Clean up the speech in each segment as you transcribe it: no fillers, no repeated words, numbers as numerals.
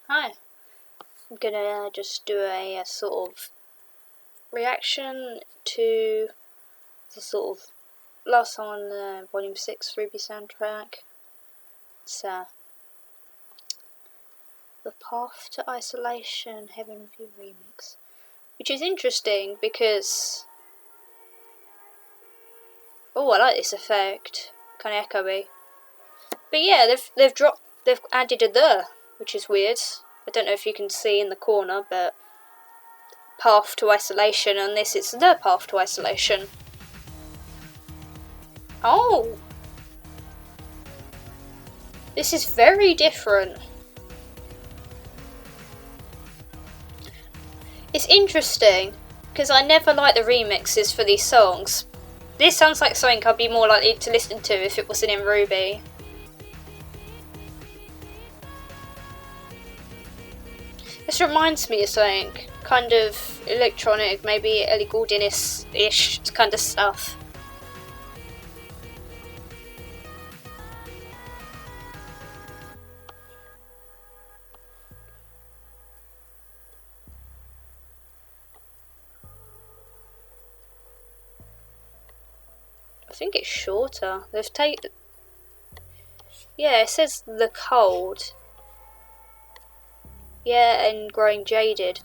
Hi, I'm gonna just do a sort of reaction to the sort of last song on the Volume 6 RWBY soundtrack. It's the Path to Isolation Heaven View remix, which is interesting because I like this effect, kind of echoey. But yeah, they've added a "the," which is weird. I don't know if you can see in the corner, but Path to Isolation, and this it's the Path to Isolation. Oh! This is very different. It's interesting, because I never like the remixes for these songs. This sounds like something I'd be more likely to listen to if it wasn't in RWBY. This reminds me of something kind of electronic, maybe Ellie Goulding-ish kind of stuff. I think it's shorter. They've taken... Yeah, it says The Cold. Yeah, and Growing Jaded.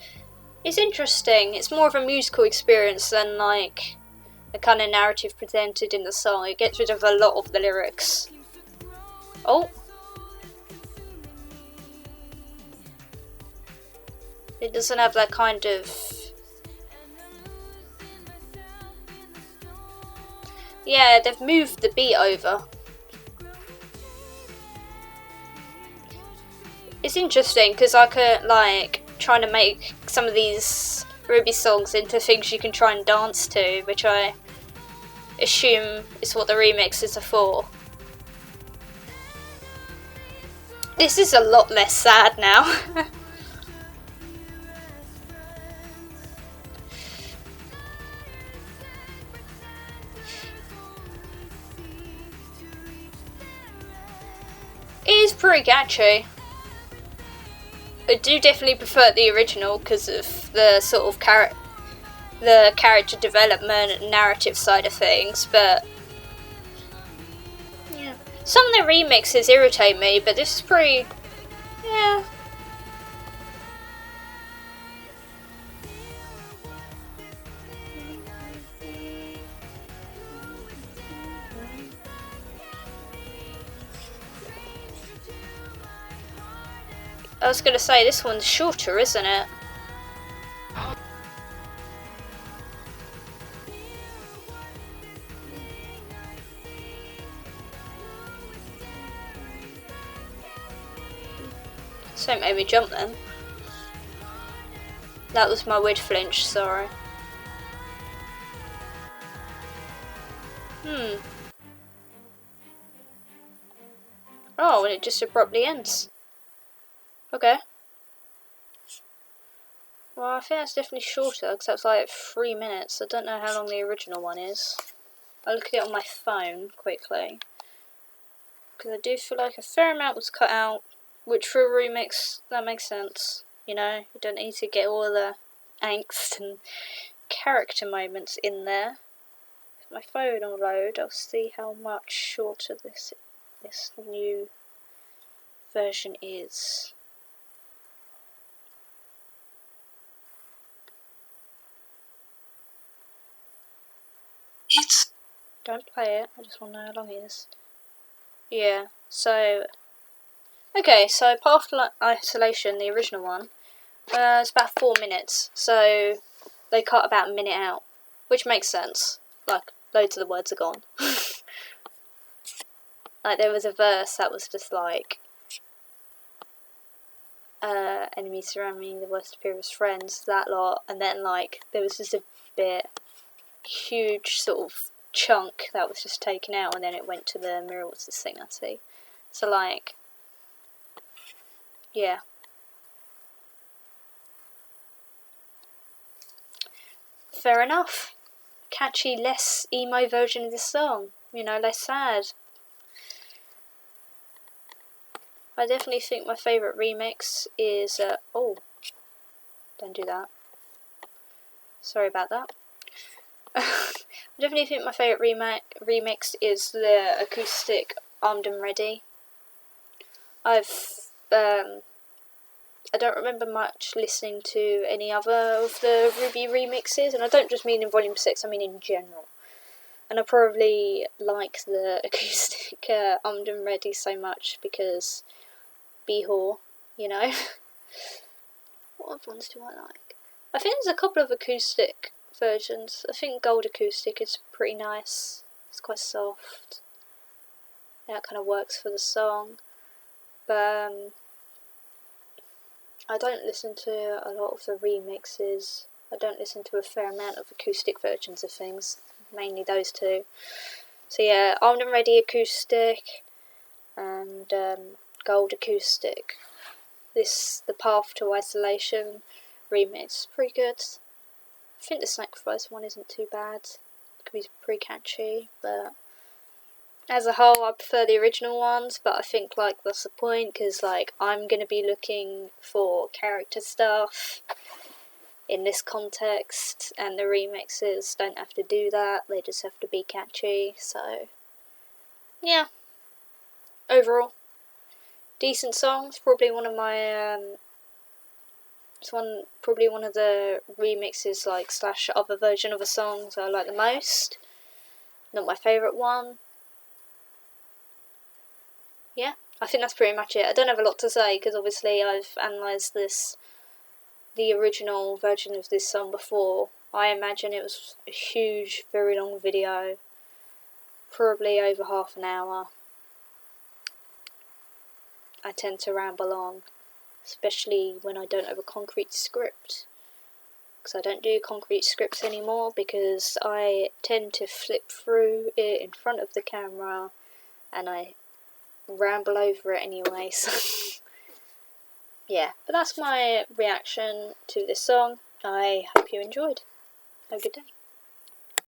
It's interesting. It's more of a musical experience than like the kind of narrative presented in the song. It gets rid of a lot of the lyrics. Oh. It doesn't have that kind of... Yeah, they've moved the beat over. It's interesting because I could like trying to make some of these RWBY songs into things you can try and dance to, which I assume is what the remixes are for. This is a lot less sad now. It is pretty catchy. I do definitely prefer the original because of the sort of character development and narrative side of things, but yeah. Some of the remixes irritate me, but this is pretty... yeah. I was gonna say, this one's shorter, isn't it? So it made me jump then. That was my weird flinch, sorry. Oh, and it just abruptly ends. Okay. Well, I think that's definitely shorter, because that's like 3 minutes. I don't know how long the original one is. I'll look at it on my phone quickly. Because I do feel like a fair amount was cut out, which for a remix, that makes sense. You know, you don't need to get all the angst and character moments in there. If my phone will load, I'll see how much shorter this new version is. Don't play it, I just want to know how long it is. Yeah, so... okay, so Path to Isolation, the original one, it's about 4 minutes, so they cut about a minute out, which makes sense. Like, loads of the words are gone. Like, there was a verse that was just like, enemies surrounding the worst of his friends, that lot, and then like, there was just a bit, huge sort of chunk that was just taken out, and then it went to the mirror what's this thing I see. So like, yeah. Fair enough. Catchy, less emo version of this song. You know, less sad. I definitely think my favourite remix is, oh, don't do that. Sorry about that. I definitely think my favourite remix is the acoustic Armed and Ready. I don't remember much listening to any other of the RWBY remixes, and I don't just mean in Volume 6, I mean in general. And I probably like the acoustic Armed and Ready so much because B-Whore, you know. What other ones do I like? I think there's a couple of acoustic versions. I think Gold Acoustic is pretty nice. It's quite soft. Yeah, it kind of works for the song. But I don't listen to a lot of the remixes. I don't listen to a fair amount of acoustic versions of things. Mainly those two. So yeah, Armed and Ready Acoustic and Gold Acoustic. The Path to Isolation remix is pretty good. I think the Sacrifice one isn't too bad. It could be pretty catchy, but as a whole I prefer the original ones, but I think like that's the point, because like I'm going to be looking for character stuff in this context, and the remixes don't have to do that, they just have to be catchy. So yeah, overall decent songs. Probably one of my probably one of the remixes like / other version of a song that I like the most. Not my favourite one. Yeah, I think that's pretty much it. I don't have a lot to say because obviously I've analysed the original version of this song before. I imagine it was a huge, very long video, probably over half an hour. I tend to ramble on, especially when I don't have a concrete script, because I don't do concrete scripts anymore because I tend to flip through it in front of the camera and I ramble over it anyway, so yeah, but that's my reaction to this song. I hope you enjoyed. Have a good day.